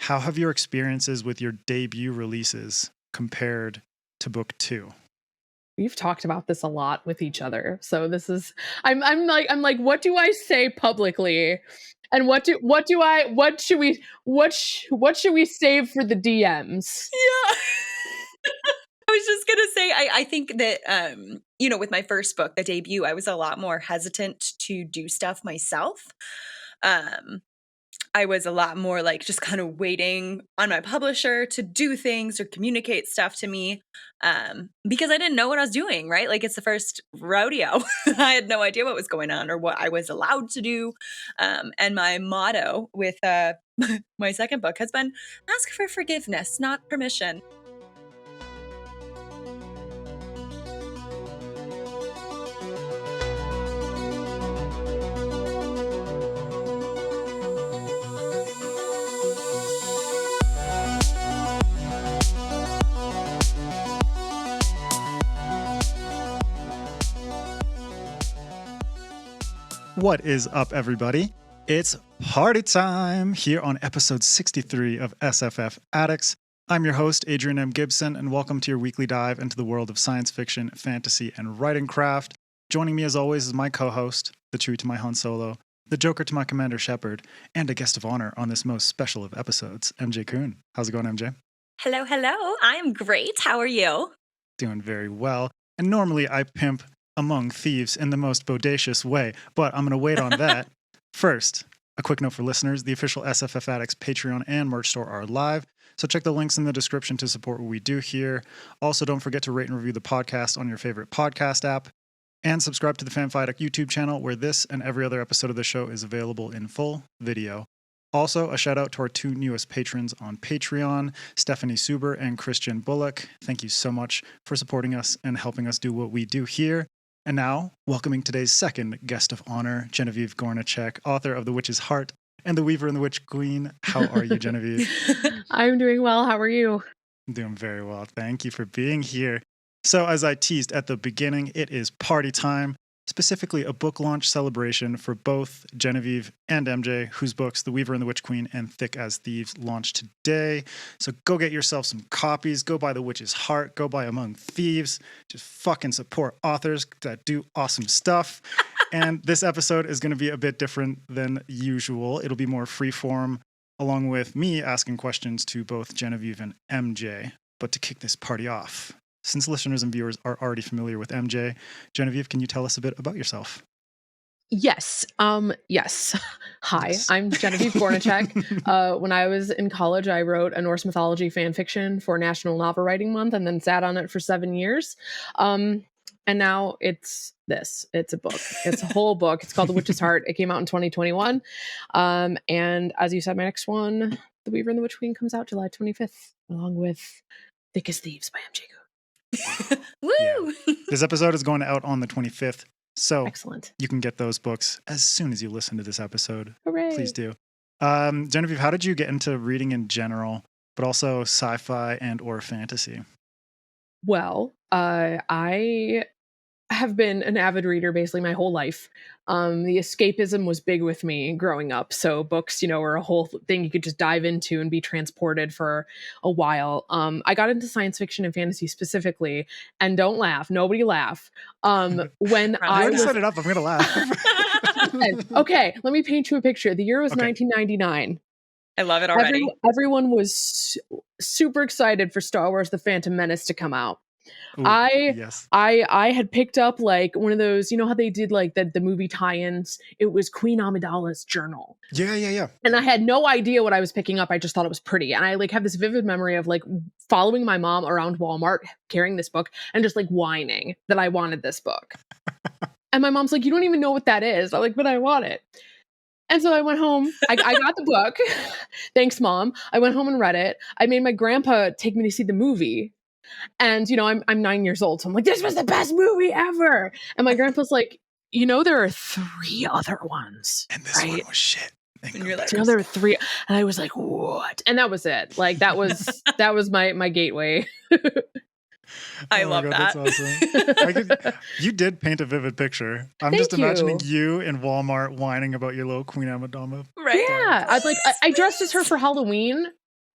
how have your experiences with your debut releases compared to book 2? We've talked about this a lot with each other. So this is I'm like, what do I say publicly? And what should we save for the DMs? Yeah. I was just going to say, I think that, with my first book, the debut, I was a lot more hesitant to do stuff myself. I was a lot more like just kind of waiting on my publisher to do things or communicate stuff to me, because I didn't know what I was doing, right? Like, it's the first rodeo. I had no idea what was going on or what I was allowed to do. And my motto with my second book has been, ask for forgiveness, not permission. What is up, everybody? It's party time here on episode 63 of SFF Addicts. I'm your host, Adrian M. Gibson, and welcome to your weekly dive into the world of science fiction, fantasy, and writing craft. Joining me, as always, is my co-host, the Chewie to my Han Solo, the Joker to my Commander Shepard, and a guest of honor on this most special of episodes, MJ Kuhn. How's it going, MJ? Hello, hello. I'm great. How are you? Doing very well. And normally I pimp among thieves in the most bodacious way, but I'm going to wait on that. First, a quick note for listeners. The official SFF Addicts Patreon and merch store are live, so check the links in the description to support what we do here. Also, don't forget to rate and review the podcast on your favorite podcast app, and subscribe to the FanFiAddict YouTube channel, where this and every other episode of the show is available in full video. Also, a shout out to our 2 newest patrons on Patreon, Stephanie Suber and Christian Bullock. Thank you so much for supporting us and helping us do what we do here. And now, welcoming today's second guest of honor, Genevieve Gornichec, author of The Witch's Heart and The Weaver and the Witch Queen. How are you, Genevieve? I'm doing well. How are you? I'm doing very well. Thank you for being here. So, as I teased at the beginning, it is party time, specifically a book launch celebration for both Genevieve and MJ, whose books, The Weaver and the Witch Queen and Thick as Thieves, launched today. So go get yourself some copies. Go buy The Witch's Heart. Go buy Among Thieves. Just fucking support authors that do awesome stuff. And this episode is going to be a bit different than usual. It'll be more freeform, along with me asking questions to both Genevieve and MJ. But to kick this party off, since listeners and viewers are already familiar with MJ, Genevieve, can you tell us a bit about yourself? Yes. Yes. Hi, I'm Genevieve Gornichec. When I was in college, I wrote a Norse mythology fan fiction for National Novel Writing Month and then sat on it for 7 years. And now it's this. It's a book. It's a whole book. It's called The Witch's Heart. It came out in 2021. And as you said, my next one, The Weaver and the Witch Queen, comes out July 25th, along with Thick as Thieves by MJ. Woo! Yeah. This episode is going out on the 25th, so Excellent. You can get those books as soon as you listen to this episode. Hooray. Please do. Genevieve, how did you get into reading in general, but also sci-fi and or fantasy? Well, I have been an avid reader basically my whole life. The escapism was big with me growing up. So books, are a whole thing you could just dive into and be transported for a while. I got into science fiction and fantasy specifically, and don't laugh. Nobody laugh. When I already set it up, I'm going to laugh. Okay, let me paint you a picture. The year was 1999. I love it already. Everyone was super excited for Star Wars: The Phantom Menace to come out. Ooh, yes. I had picked up like one of those, how they did like the movie tie-ins. It was Queen Amidala's journal. Yeah. And I had no idea what I was picking up. I just thought it was pretty. And I like have this vivid memory of like following my mom around Walmart carrying this book and just like whining that I wanted this book. And my mom's like, you don't even know what that is. I'm like, but I want it. And so I went home. I got the book. Thanks, Mom. I went home and read it. I made my grandpa take me to see the movie. And, I'm 9 years old. So I'm like, this was the best movie ever. And my grandpa's like, there are 3 other ones. And this one was shit. And you're like, there are 3. And I was like, what? And that was it. Like, that was my gateway. I love that. That's awesome. You did paint a vivid picture. I'm Thank just imagining you in Walmart whining about your little Queen Amidala. Right. Yeah. I dressed as her for Halloween.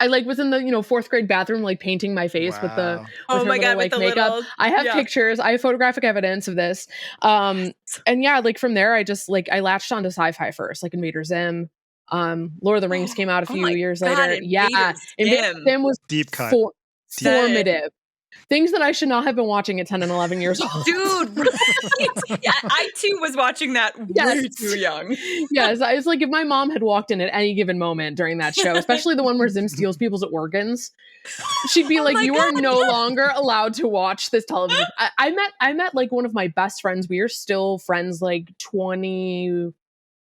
I like was in the, 4th grade bathroom, like painting my face with Wow. Oh her my God, little, with like the makeup. little- I have yeah. pictures. I have photographic evidence of this. And yeah, like from there, I just like, I latched onto sci-fi first, like Invader Zim. Lord of the Rings came out a Oh few my years God, later. Yeah. Invader Zim. Zim was Deep cut. formative. Things that I should not have been watching at 10 and 11 years old. Dude, right? Yeah, I too was watching that way too young. Yes, it's like if my mom had walked in at any given moment during that show, especially the one where Zim steals people's organs, she'd be like, my "You are God, no longer allowed to watch this television." I met like one of my best friends. We are still friends, like 20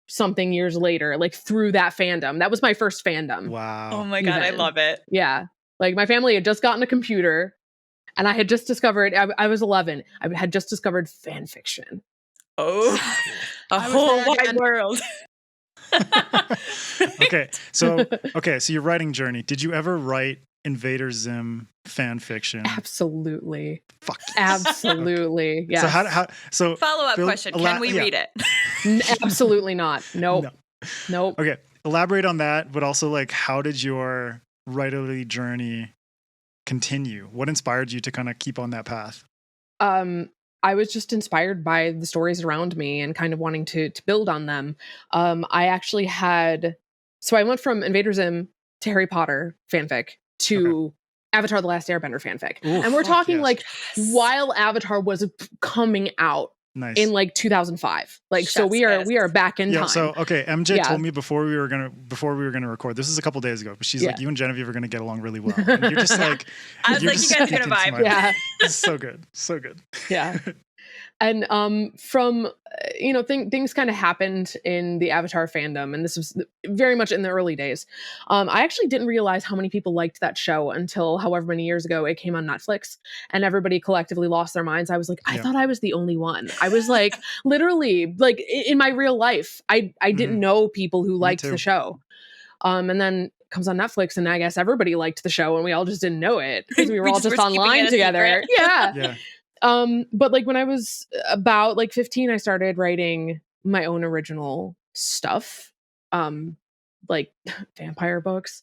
something years later, like through that fandom. That was my first fandom. Wow. Oh my God, I Even. love it. Yeah, like my family had just gotten a computer. And I had just discovered, I was 11. I had just discovered fan fiction. Oh, a I was whole there wide again. world. Okay, so your writing journey. Did you ever write Invader Zim fan fiction? Absolutely. Fuck. Absolutely. Okay. Yes. So so Follow-up question. Can we read it? Absolutely not. Nope. No. Nope. Okay, elaborate on that, but also like how did your writerly journey continue? What inspired you to kind of keep on that path? I was just inspired by the stories around me and kind of wanting to build on them. I actually so I went from Invader Zim to Harry Potter fanfic to Avatar: The Last Airbender fanfic. Ooh, and we're fuck talking yes. like while Avatar was coming out Nice. in like 2005. Like so we are back in time. So MJ told me before we were gonna record. This is a couple days ago, but she's like, you and Genevieve are gonna get along really well. And you're just like, I was like, you guys are gonna vibe. Yeah. It's so good. So good. Yeah. And from things kind of happened in the Avatar fandom, and this was very much in the early days. I actually didn't realize how many people liked that show until however many years ago it came on Netflix, and everybody collectively lost their minds. I was like, I thought I was the only one. I was like, literally, like in my real life, I didn't know people who liked the show. And then comes on Netflix, and I guess everybody liked the show, and we all just didn't know it because we were all just online together. Yeah. But like when I was about like 15, I started writing my own original stuff, like vampire books,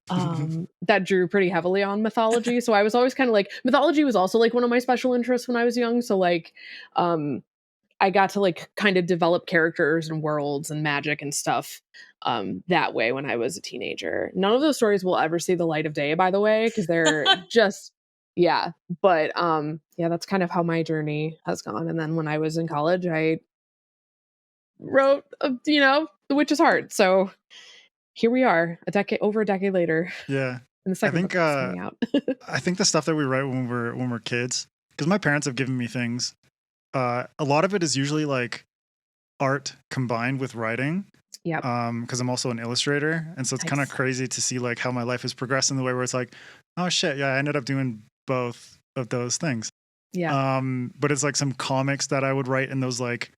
that drew pretty heavily on mythology. So I was always kind of like, mythology was also like one of my special interests when I was young. So like, I got to like kind of develop characters and worlds and magic and stuff that way when I was a teenager. None of those stories will ever see the light of day, by the way, because they're just but that's kind of how my journey has gone. And then when I was in college, I wrote The Witch's Heart. So here we are, over a decade later. Yeah. And the second book is coming out. I think the stuff that we write when we're kids, because my parents have given me things, a lot of it is usually like art combined with writing. Yeah. Because I'm also an illustrator, and so it's kind of crazy to see like how my life has progressed in the way where it's like, oh shit, yeah, I ended up doing both of those things. Yeah. But it's like some comics that I would write in those like,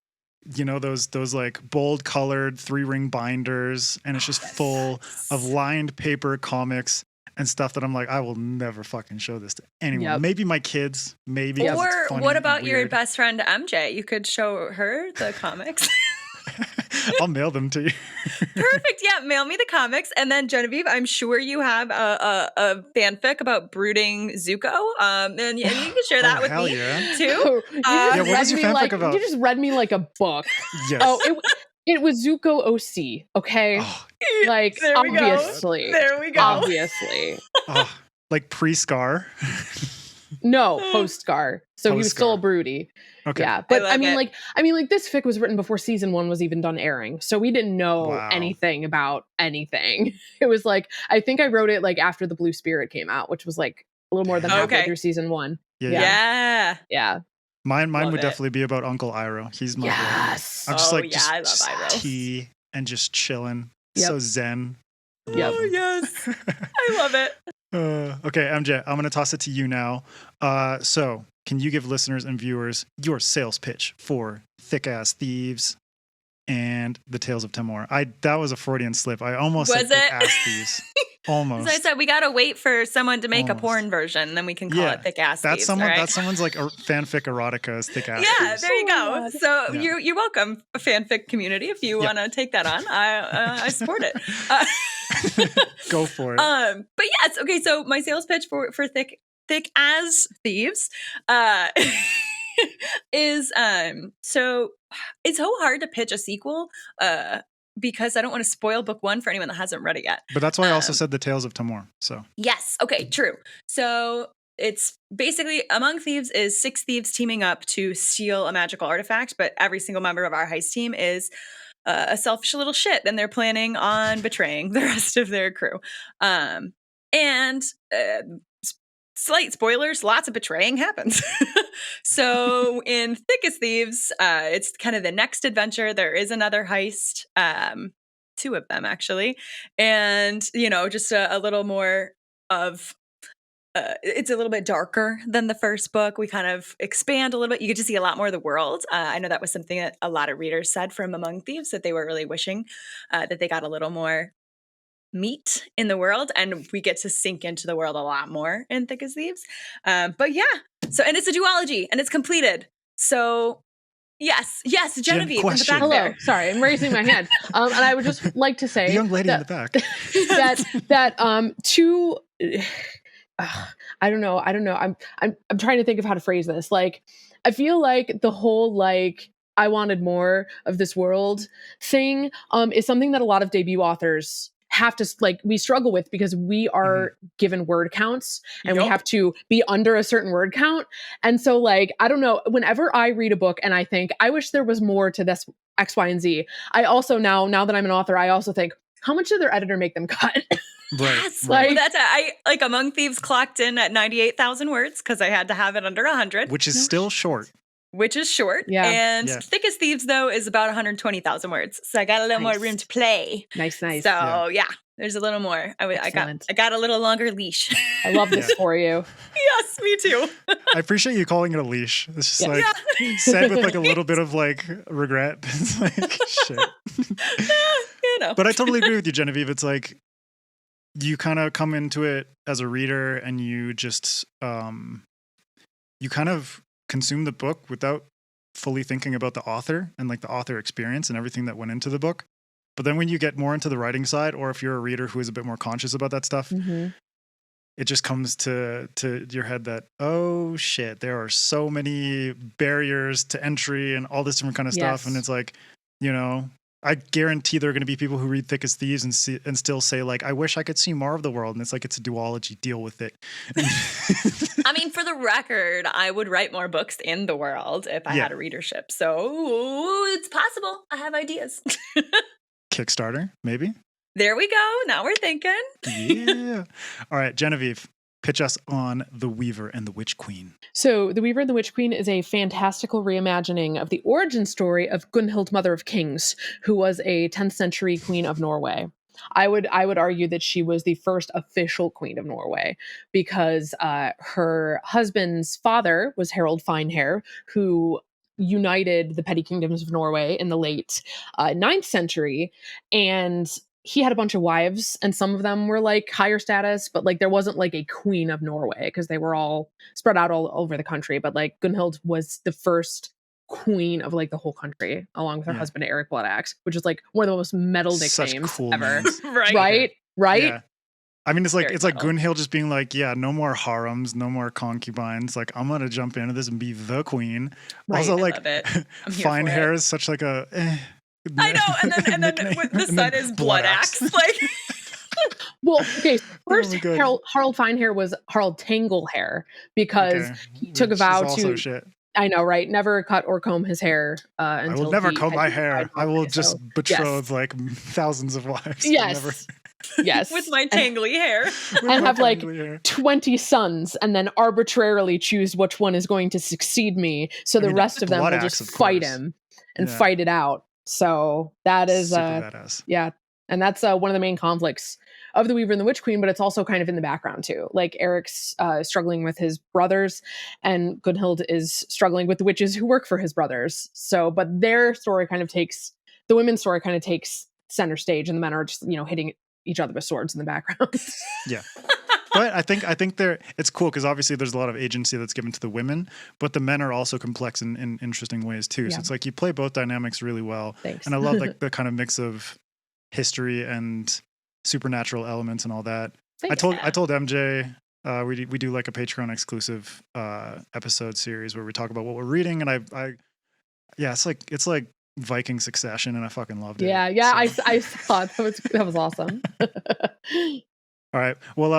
those like bold colored 3-ring binders, and it's just full of lined paper comics and stuff that I'm like, I will never fucking show this to anyone. Yep. Maybe my kids, maybe. Or what about your best friend MJ? You could show her the comics. I'll mail them to you. Perfect. Yeah, mail me the comics. And then Genevieve, I'm sure you have a fanfic about brooding Zuko. And you can share that with me too. What was your fanfic about? You just read me like a book. Yes. Oh, it was Zuko OC. Okay. Oh, like there obviously. There we go. Obviously. Like pre-Scar. No, post-Scar. So he was still a broody. Okay. Yeah, but I mean, this fic was written before season 1 was even done airing, so we didn't know anything about anything. It was like, I think I wrote it like after the Blue Spirit came out, which was like a little more than halfway through season 1. Yeah. Mine would definitely be about Uncle Iroh. He's my boy. I'm just I love Iroh. Tea and just chilling. Yep. So zen. Yep. Oh yes, I love it. Okay, MJ, I'm going to toss it to you now. So, can you give listeners and viewers your sales pitch for Thick-Ass Thieves and The Tales of Tamor? That was a Freudian slip. I almost said Thick-Ass Thieves. Almost. So I said we gotta wait for someone to make a Almost. porn version, and then we can call it thick ass That's thieves. someone. all right? That's someone's like a fanfic erotica is thick ass. Yeah, thieves. there you Oh my go. God. So Yeah. you're welcome, fanfic community. If you want to take that on, I support it. Go for it. But yes, okay. So my sales pitch for thick as thieves is so it's so hard to pitch a sequel because I don't want to spoil book one for anyone that hasn't read it yet. But that's why I also said the Tales of Tamor. So Yes. Okay. True. So it's basically Among Thieves is 6 thieves teaming up to steal a magical artifact, but every single member of our heist team is a selfish little shit, and they're planning on betraying the rest of their crew. Slight spoilers, lots of betraying happens. So in Thick as Thieves, it's kind of the next adventure. There is another heist, 2 of them actually, and just a little more of. It's a little bit darker than the first book. We kind of expand a little bit. You get to see a lot more of the world. I know that was something that a lot of readers said from Among Thieves, that they were really wishing that they got a little more meat in the world, and we get to sink into the world a lot more in Thick as Thieves. But yeah, so, and it's a duology, and it's completed. So yes, Genevieve in the question. back Hello. there. Sorry, I'm raising my hand. And I would just like to say the young lady in the that, back. that two. I don't know. I'm trying to think of how to phrase this. Like, I feel like the whole like I wanted more of this world thing is something that a lot of debut authors have to like we struggle with because we are given word counts and we Yup. have to be under a certain word count. And so like I don't know, whenever I read a book and I think I wish there was more to this X, Y, and Z, I also now that I'm an author, I also think, how much did their editor make them cut? Right. Yes, right. well, I like Among Thieves clocked in at 98,000 words because I had to have it under 100, Which is still short. which is short. Yeah. And Yeah. Thick as Thieves though is about 120,000 words, so I got a little more Nice. room to play. Nice. So Yeah. yeah, there's a little more. I Excellent. got a little longer leash. I love this Yeah. for you. Yes, me too. I appreciate you calling it a leash. It's just Yeah. like said with like a little bit of like regret. It's like shit. But I totally agree with you, Genevieve. It's like you kind of come into it as a reader and you just you kind of consume the book without fully thinking about the author and like the author experience and everything that went into the book. But then when you get more into the writing side, or if you're a reader who is a bit more conscious about that stuff, it just comes to your head that, oh shit, there are so many barriers to entry and all this different kind of stuff. Yes. And it's like, I guarantee there are going to be people who read Thick as Thieves and still say like, I wish I could see more of the world. And it's like, it's a duology, deal with it. I mean, for the record, I would write more books in the world if I had a readership. So it's possible. I have ideas. Kickstarter, maybe. There we go. Now we're thinking. Yeah. All right, Genevieve, pitch us on The Weaver and the Witch Queen. So, The Weaver and the Witch Queen is a fantastical reimagining of the origin story of Gunhild, Mother of Kings, who was a 10th century queen of Norway. I would argue that she was the first official queen of Norway because her husband's father was Harald Finehair, who united the petty kingdoms of Norway in the late 9th century. And he had a bunch of wives, and some of them were like higher status, but like there wasn't like a queen of Norway because they were all spread out all over the country. But like Gunhild was the first queen of like the whole country, along with her husband Eric Bloodaxe, which is like one of the most metal nicknames cool ever. names. Right. Right? Yeah. I mean, it's like Very metal. Gunhild just being like, yeah, no more harems, no more concubines. Like, I'm gonna jump into this and be the queen. Right. Also, I like, love it. I'm here fine for hair it. is such like a. I know, and then nickname. with the And son then is Bloodaxe. Like, Well, okay. So first, my God. Harald Finehair was Harald Tanglehair because Okay. he took a Which vow is also to. shit. I know, right? Never cut or comb his hair I until will never he comb had my to hair. decide I will one day, just so, betroth like thousands of wives. I'll Yes. never- Yes. with my tangly hair. with And my have, like, tangly hair. 20 sons and then arbitrarily choose which one is going to succeed me. So the mean, rest of them will Bloodaxe, just of fight course. him and Yeah. fight it out. So that is, Super badass. yeah. And that's one of the main conflicts of the Weaver and the Witch Queen, but it's also kind of in the background too. Like Eric's struggling with his brothers, and Gunhild is struggling with the witches who work for his brothers. So, but their story kind of takes, the women's story kind of takes center stage, and the men are just, hitting each other with swords in the background. Yeah. But I think it's cool because obviously there's a lot of agency that's given to the women, but the men are also complex in interesting ways too. So it's like you play both dynamics really well. Thanks. And I love like the kind of mix of history and supernatural elements and all that. Thanks. I told MJ we do like a Patreon exclusive episode series where we talk about what we're reading, and I it's like Viking Succession, and I fucking loved it. Yeah, so. I thought that was awesome. All right. Well,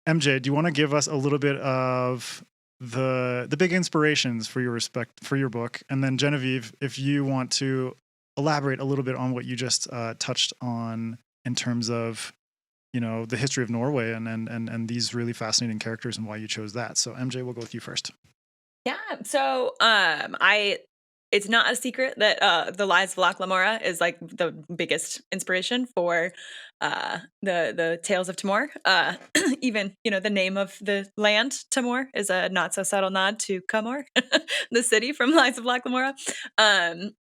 MJ, do you want to give us a little bit of the big inspirations for your book, and then Genevieve, if you want to elaborate a little bit on what you just touched on in terms of, you know, the history of Norway and these really fascinating characters and why you chose that. So MJ, we'll go with you first. Yeah. So it's not a secret that the Lies of Loch Lamora is like the biggest inspiration for the Tales of Timor. Even, you know, the name of the land, Timor, is a not so subtle nod to Camor, the city from Lies of Loch Lamora.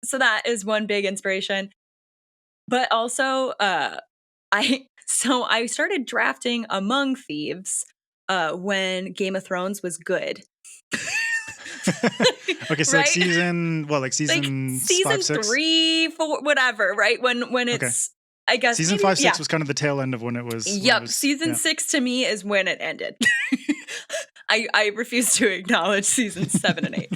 So that is one big inspiration. But also, I started drafting Among Thieves when Game of Thrones was good. Okay, so right? season 5, 6? 3, 4, whatever, right? When it's, okay. I guess season 5, 6 was kind of the tail end of when it was. Yep, season 6 to me is when it ended. I refuse to acknowledge season 7 and 8.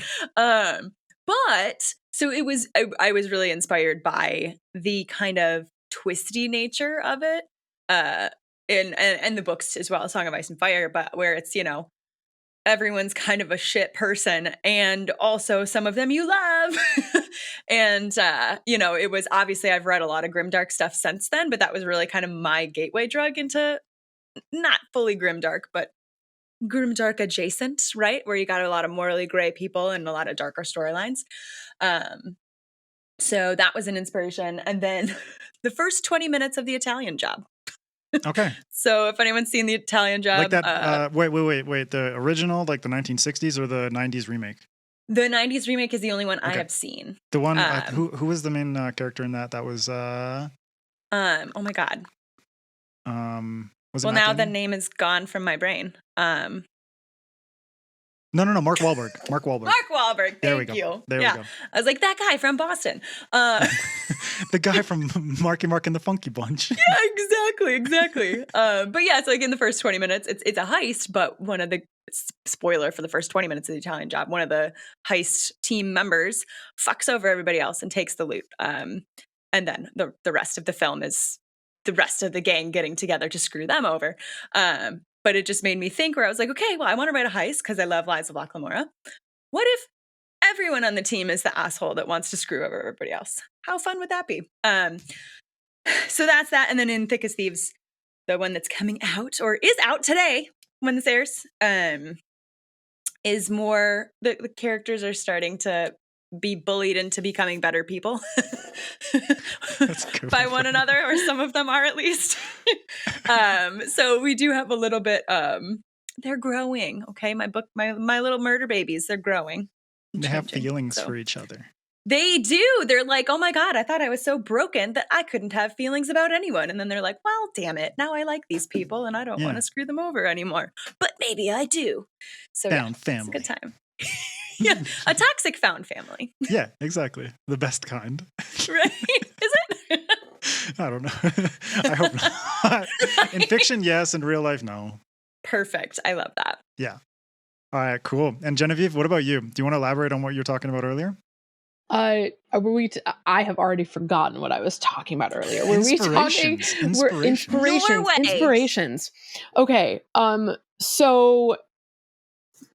But so it was. I was really inspired by the kind of twisty nature of it, and the books as well, Song of Ice and Fire, but where it's, you know, everyone's kind of a shit person, and also some of them you love. And, you know, it was obviously I've read a lot of grimdark stuff since then, but that was really kind of my gateway drug into not fully grimdark, but grimdark adjacent, right? Where you got a lot of morally gray people and a lot of darker storylines. So that was an inspiration. And then the first 20 minutes of The Italian Job. Okay. So if anyone's seen The Italian Job, like that, wait, the original, like the 1960s or the 90s remake? The 90s remake is the only one I have seen. The one who was the main character in that? That was oh my god. Was it well, now the name is gone from my brain. No, Mark Wahlberg. Mark Wahlberg. Thank you. There we go. I was like, that guy from Boston. The guy from Marky Mark and the Funky Bunch. Yeah, exactly. But yeah, it's like in the first 20 minutes, it's a heist, but one of the, spoiler for the first 20 minutes of The Italian Job, one of the heist team members fucks over everybody else and takes the loot. And then the rest of the film is the rest of the gang getting together to screw them over. But it just made me think, where I was like, okay, well, I want to write a heist because I love Lies of Loch Lamora. What if everyone on the team is the asshole that wants to screw over everybody else? How fun would that be? So that's that. And then in Thick as Thieves, the one that's coming out, or is out today when this airs, is more, the characters are starting to be bullied into becoming better people by one another, or some of them are at least. So we do have a little bit, they're growing. Okay. My little murder babies, they're growing. They have feelings for each other. They do. They're like, oh my God, I thought I was so broken that I couldn't have feelings about anyone. And then they're like, well, damn it. Now I like these people and I don't want to screw them over anymore. But maybe I do. So found family. It's a good time. Yeah, a toxic found family. Yeah, exactly. The best kind. Right? Is it? I don't know. I hope not. In fiction, yes. In real life, no. Perfect. I love that. Yeah. All right, cool. And Genevieve, what about you? Do you want to elaborate on what you were talking about earlier? I have already forgotten what I was talking about earlier. Were we talking? Inspirations. Okay. So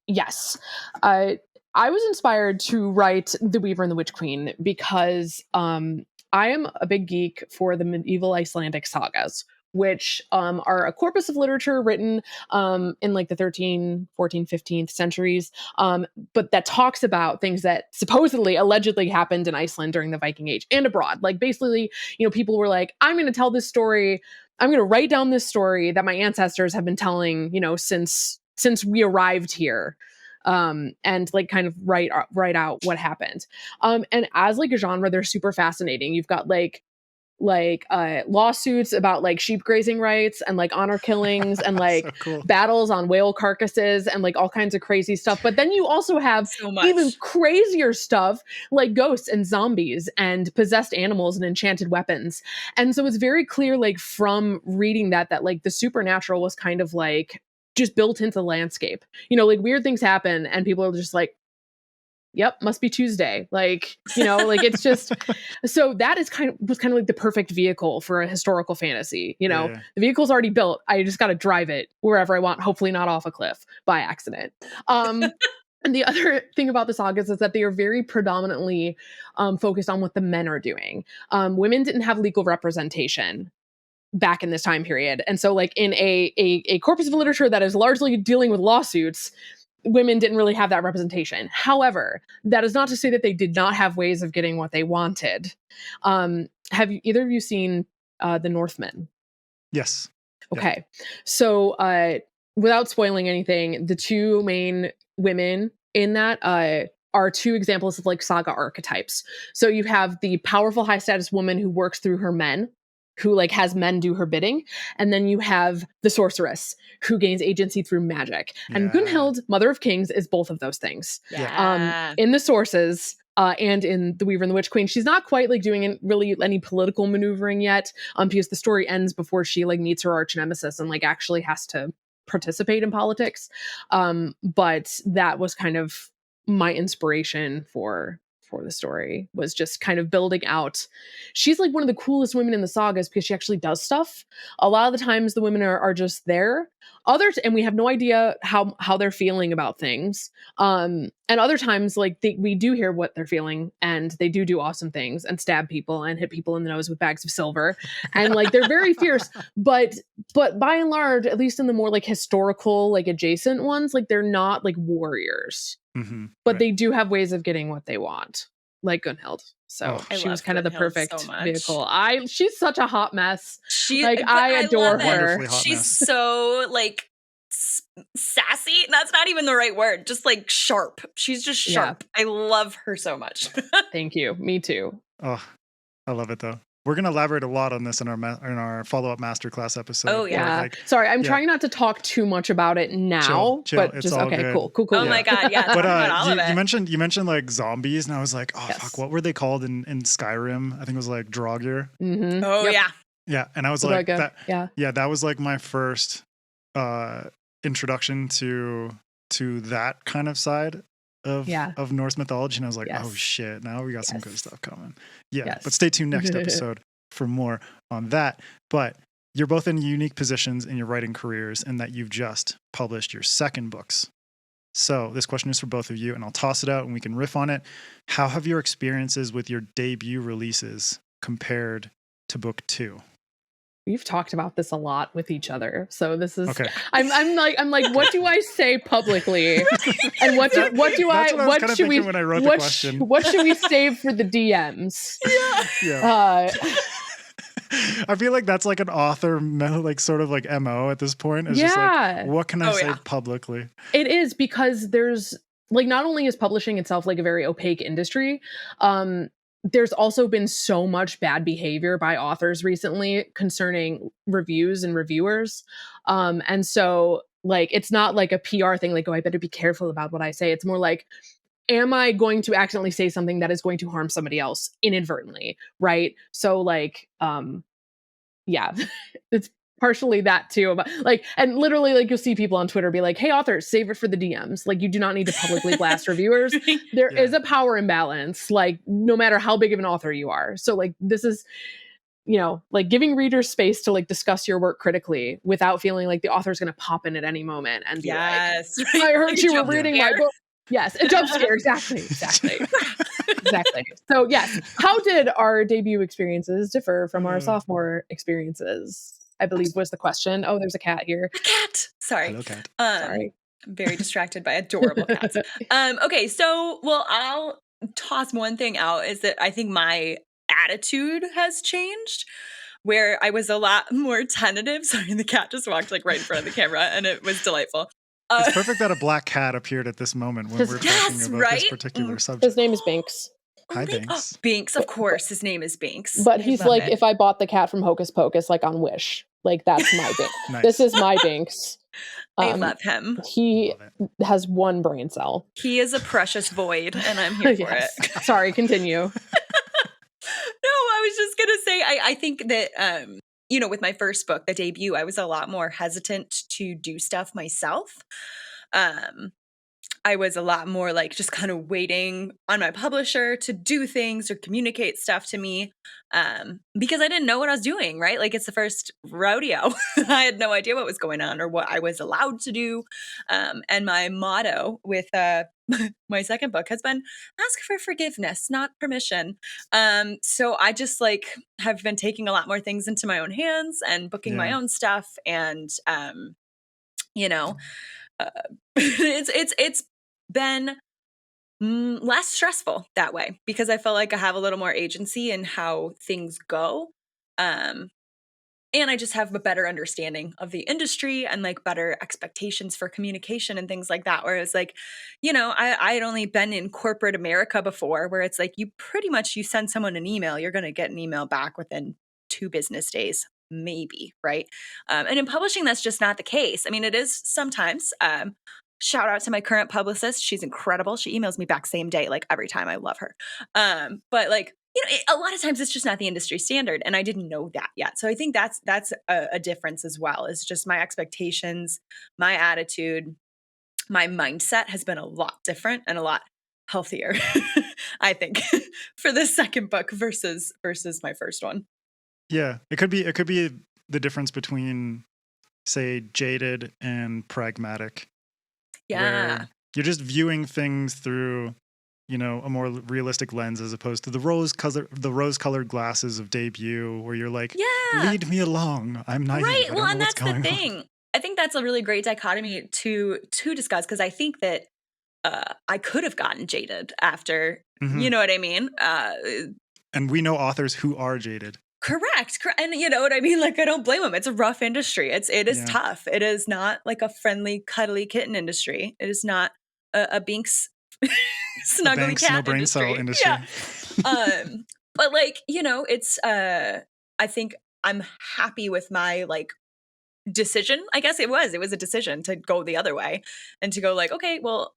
yes, I was inspired to write The Weaver and the Witch Queen because I am a big geek for the medieval Icelandic sagas, which are a corpus of literature written in like the 13th, 14th, 15th centuries, but that talks about things that supposedly, allegedly happened in Iceland during the Viking Age and abroad. Like basically, you know, people were like, I'm going to tell this story. I'm going to write down this story that my ancestors have been telling, you know, since we arrived here. And like kind of write out what happened. And as like a genre, they're super fascinating. You've got like like lawsuits about like sheep grazing rights and like honor killings and like So cool. battles on whale carcasses and like all kinds of crazy stuff. But then you also have So much. even crazier stuff like ghosts and zombies and possessed animals and enchanted weapons. And so it's very clear, like from reading that like the supernatural was kind of like just built into the landscape. You know, like weird things happen and people are just like, yep, must be Tuesday. Like, you know, like it's just, so that was kind of like the perfect vehicle for a historical fantasy. You know, Yeah. the vehicle's already built. I just got to drive it wherever I want, hopefully not off a cliff by accident. And the other thing about the sagas is that they are very predominantly focused on what the men are doing. Women didn't have legal representation back in this time period. And so like in a corpus of literature that is largely dealing with lawsuits, women didn't really have that representation. However, that is not to say that they did not have ways of getting what they wanted. Have either of you seen The Northmen? Yes. Okay. So without spoiling anything, the two main women in that are two examples of like saga archetypes. So you have the powerful high status woman who works through her men, who like has men do her bidding. And then you have the sorceress who gains agency through magic. And Yeah. Gunhild, Mother of Kings, is both of those things. Yeah. In the sources and in The Weaver and the Witch Queen, she's not quite like doing really any political maneuvering yet, because the story ends before she like meets her arch nemesis and like actually has to participate in politics. But that was kind of my inspiration for the story, was just kind of building out. She's like one of the coolest women in the sagas because she actually does stuff. A lot of the times the women are just there. And we have no idea how they're feeling about things. And other times like we do hear what they're feeling, and they do awesome things and stab people and hit people in the nose with bags of silver. And like they're very fierce, but by and large, at least in the more like historical, like adjacent ones, like they're not like warriors. Mm-hmm. But they do have ways of getting what they want, like Gunhild. So I she was love kind of the Gunhild perfect so much. vehicle. She's such a hot mess. She, Like but I adore love it. her. Wonderfully hot She's mess. so like sassy. That's not even the right word. Just like sharp. She's just Yeah. sharp. I love her so much. Thank you. Me too. Oh, I love it though. We're going to elaborate a lot on this in our follow-up masterclass episode. Oh, where, yeah. like, Sorry, I'm yeah. trying not to talk too much about it now. Chill. But It's just all okay, good. cool. Oh my god, yeah. But Talk about all of it. you mentioned like zombies, and I was like, oh Yes. fuck, what were they called in Skyrim? I think it was like Draugr. Mm-hmm. Oh Yep. yeah. Yeah, and I was like, that, Yeah. that was like my first introduction to that kind of side of Norse mythology, and I was like, Yes. oh shit, now we got some good Yes. stuff coming. Yeah, Yes. but stay tuned next episode for more on that. But you're both in unique positions in your writing careers, in that you've just published your second books. So this question is for both of you, and I'll toss it out and we can riff on it. How have your experiences with your debut releases compared to book 2? We've talked about this a lot with each other. So this is Okay. I'm like, what do I say publicly? And what should we when I wrote the question. What should we save for the DMs? Yeah. I feel like that's like an author like sort of like MO at this point. It's just like, what can I say publicly? It is, because there's like, not only is publishing itself like a very opaque industry, there's also been so much bad behavior by authors recently concerning reviews and reviewers. And so like, it's not like a PR thing, like, oh, I better be careful about what I say. It's more like, am I going to accidentally say something that is going to harm somebody else inadvertently? Right. So like, yeah, it's partially that too. But like, and literally like, you'll see people on Twitter be like, hey, authors, save it for the DMs. Like, you do not need to publicly blast reviewers. There is a power imbalance, like no matter how big of an author you are. So like, this is, you know, like giving readers space to like discuss your work critically without feeling like the author is going to pop in at any moment and be like, I heard you were reading my book. Yes, a jump scare. Exactly. So yes, how did our debut experiences differ from our sophomore experiences? I believe was the question. Oh, there's a cat here. A cat. Sorry. Hello, cat. Sorry. I'm very distracted by adorable cats. Okay, so I'll toss one thing out, is that I think my attitude has changed, where I was a lot more tentative. Sorry, the cat just walked like right in front of the camera, and it was delightful. It's perfect that a black cat appeared at this moment when we're talking about this particular subject. His name is Binks. Hi, Binks. Binks. Binks, of course. His name is Binks. But I he's love like, it. if I bought the cat from Hocus Pocus, like on Wish, like that's my Binks. Nice. This is my Binks. I love him. He Love it. has one brain cell. He is a precious void, and I'm here for Yes. it. Sorry, continue. No, I was just gonna say, I think that with my first book, the debut, I was a lot more hesitant to do stuff myself. I was a lot more like just kind of waiting on my publisher to do things or communicate stuff to me, because I didn't know what I was doing, right? Like it's the first rodeo. I had no idea what was going on or what I was allowed to do. And my motto with my second book has been ask for forgiveness, not permission. So I just like have been taking a lot more things into my own hands and booking my Yeah. own stuff. And, it's been less stressful that way because I feel like I have a little more agency in how things go. And I just have a better understanding of the industry and like better expectations for communication and things like that. Whereas like, I had only been in corporate America before where it's like you send someone an email, you're going to get an email back within 2 business days. Maybe, right? And in publishing, that's just not the case. I mean, it is sometimes. Shout out to my current publicist. She's incredible. She emails me back same day, like every time. I love her. But like, a lot of times it's just not the industry standard. And I didn't know that yet. So I think that's a difference as well. It's just my expectations, my attitude, my mindset has been a lot different and a lot healthier, I think, for this second book versus my first one. Yeah, it could be the difference between, say, jaded and pragmatic. Yeah. Where you're just viewing things through, a more realistic lens as opposed to the rose-colored glasses of debut, where you're like, Yeah. lead me along. I'm naive. Right. I Well, don't and know what's that's the going thing. on. I think that's a really great dichotomy to discuss because I think that I could have gotten jaded after. Mhm. You know what I mean? And we know authors who are jaded. Correct. And you know what I mean? Like, I don't blame them. It's a rough industry. It is Yeah. tough. It is not like a friendly, cuddly kitten industry. It is not a Binks snuggly Banks, cat no brain industry. cell industry. Yeah. But like, it's, I think I'm happy with my like decision. I guess it was a decision to go the other way and to go like, okay, well,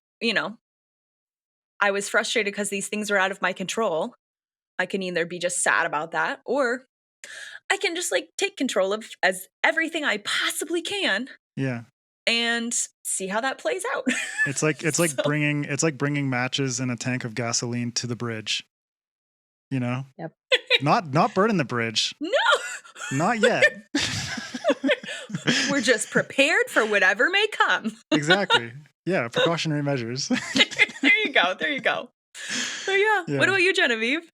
I was frustrated because these things are out of my control. I can either be just sad about that or I can just like take control of as everything I possibly can. Yeah. And see how that plays out. It's like bringing matches and a tank of gasoline to the bridge. Yep. Not burning the bridge. No. Not yet. We're just prepared for whatever may come. Exactly. Yeah, precautionary measures. There you go. So yeah. What about you, Genevieve?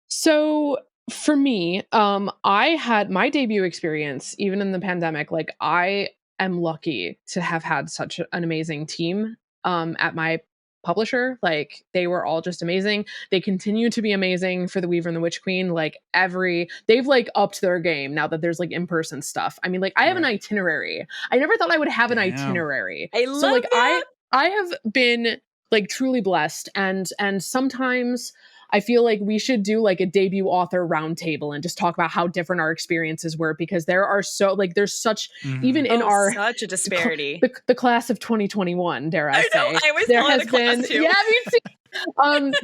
So for me, I had my debut experience, even in the pandemic, like I am lucky to have had such an amazing team at my publisher. Like they were all just amazing. They continue to be amazing for The Weaver and the Witch Queen. Like they've like upped their game now that there's like in-person stuff. I mean, like I have an itinerary. I never thought I would have an itinerary. I love like that. I have been like truly blessed and sometimes I feel like we should do like a debut author roundtable and just talk about how different our experiences were because there's such even in our such a disparity. The class of 2021, dare I say. I always there call has it a class too. Yeah, me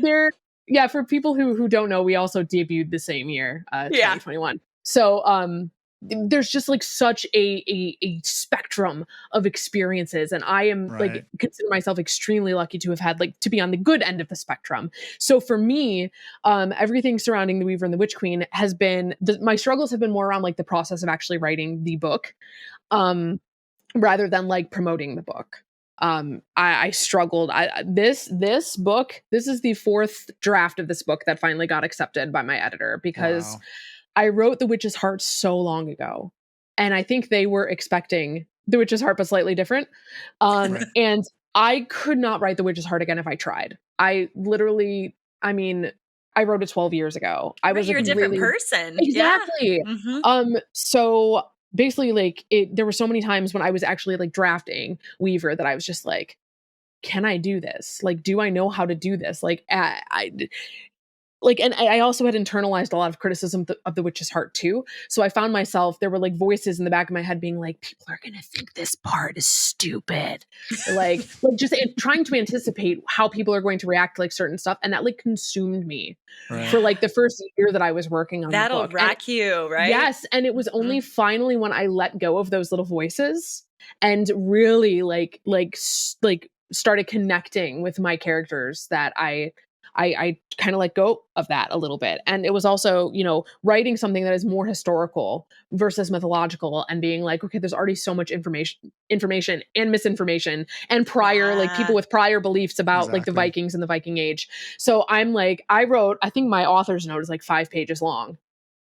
too. For people who don't know, we also debuted the same year, 2021. So there's just like such a spectrum of experiences, and I am like consider myself extremely lucky to have had like to be on the good end of the spectrum. So for me, everything surrounding The Weaver and the Witch Queen has been my struggles have been more around like the process of actually writing the book, rather than like promoting the book. I struggled. This book, this is the 4th draft of this book that finally got accepted by my editor because I wrote The Witch's Heart so long ago, and I think they were expecting The Witch's Heart, but slightly different. And I could not write The Witch's Heart again if I tried. I wrote it 12 years ago. You're a different person. Exactly. Yeah. Mm-hmm. So basically, like there were so many times when I was actually like drafting Weaver that I was just like, can I do this? Like, do I know how to do this? Like, like, and I also had internalized a lot of criticism of The Witch's Heart too. So I found myself, there were like voices in the back of my head being like, people are going to think this part is stupid. Or like just trying to anticipate how people are going to react to like certain stuff. And that like consumed me for like the first year that I was working on That'll the book. rack you, right? Yes. And it was only finally when I let go of those little voices and really like started connecting with my characters that I kind of let go of that a little bit. And it was also, you know, writing something that is more historical versus mythological and being like, okay, there's already so much information and misinformation and prior, like people with prior beliefs about like the Vikings and the Viking Age. So I'm like, I think my author's note is like 5 pages long.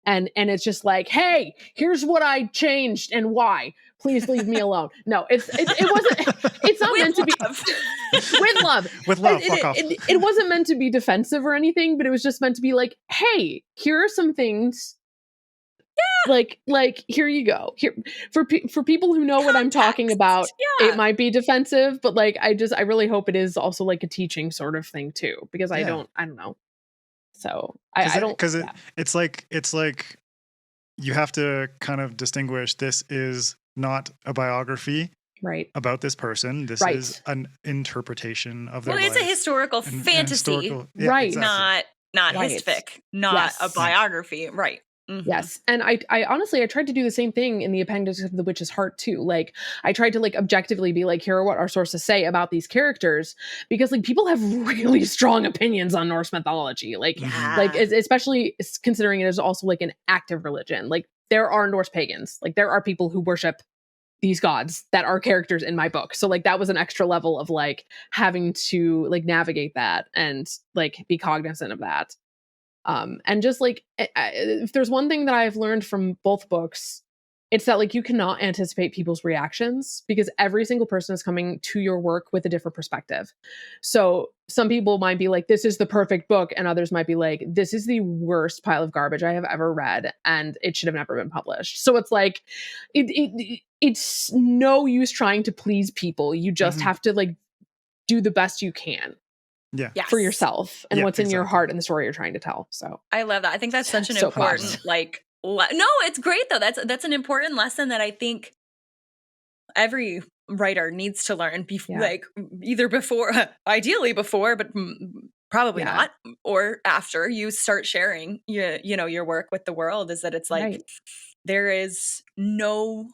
And it's just like, hey, here's what I changed and why. Please leave me alone. No, it wasn't. It's not meant to be with love. With love, fuck off. It wasn't meant to be defensive or anything, but it was just meant to be like, hey, here are some things. Yeah. Like here you go. Here for people who know what I'm talking about. Yeah. It might be defensive, but like I really hope it is also like a teaching sort of thing too, because I don't know. So I don't, because it's like you have to kind of distinguish. This is not a biography, right, about this person. This is an interpretation of their life. Well, it's a historical fantasy, right? Exactly. Not hisfic, not a biography, right? Mm-hmm. Yes. And I honestly, I tried to do the same thing in the appendix of The Witch's Heart too. Like I tried to like objectively be like, here are what our sources say about these characters, because like people have really strong opinions on Norse mythology. Like, like especially considering it is also like an active religion. Like there are Norse pagans, like there are people who worship these gods that are characters in my book. So like that was an extra level of like having to like navigate that and like be cognizant of that. And just like, if there's one thing that I've learned from both books, it's that like you cannot anticipate people's reactions because every single person is coming to your work with a different perspective. So some people might be like, this is the perfect book. And others might be like, this is the worst pile of garbage I have ever read. And it should have never been published. So it's like, it's no use trying to please people. You just have to like do the best you can. For yourself and what's in your heart and the story you're trying to tell. So I love that. I think that's such an important no, it's great though. That's an important lesson that I think every writer needs to learn like either before, ideally before, but probably not, or after you start sharing your work with the world, is that it's like there is no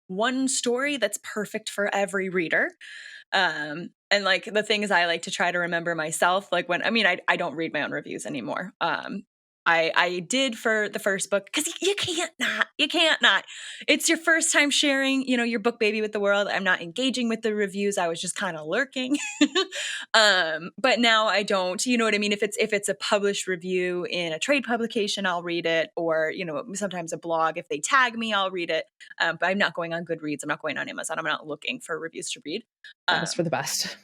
one story that's perfect for every reader. And like the things I like to try to remember myself, like when, I don't read my own reviews anymore. I did for the first book because you can't not. It's your first time sharing, your book baby with the world. I'm not engaging with the reviews. I was just kind of lurking. But now I don't, you know what I mean? If it's a published review in a trade publication, I'll read it, or, sometimes a blog, if they tag me, I'll read it. But I'm not going on Goodreads. I'm not going on Amazon. I'm not looking for reviews to read. That is for the best.